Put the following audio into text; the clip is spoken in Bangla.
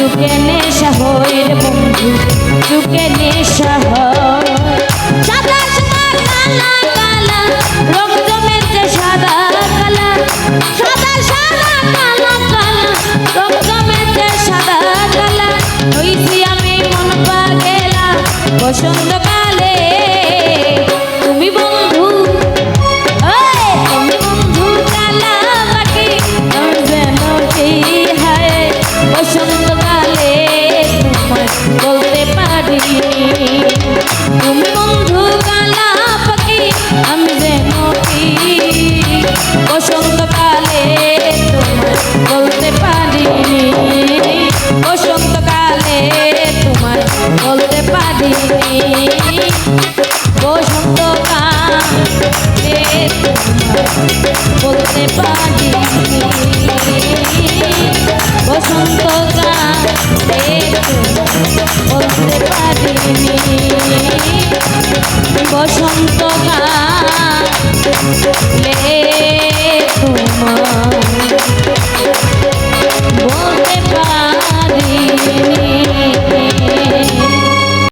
চুকে নেশা হয় রে বন্ধু, চুকে নেশা হয়। সাদা সাদা কালা কালা রং জমেছে সাদা কালা, সাদা সাদা কালা কালা রং জমেছে সাদা কালা। হইছি আমি মন পাগেলা বসন্তকালে, তুমি বন্ধু তুমি বন্ধু কালা বাকি যেন কি হয় বসন্তকালে তোমায় বলতে পারি। তুমি বন্ধু কালা পাখি আমি যেন কি বসন্তকালে তোমায় বলতে পারি, বসন্তকালে তোমায় বলতে পারি, বসন্তকালে বলতে পারি, বসন্তকালে বলতে পারি, বসন্তকালে তোমায়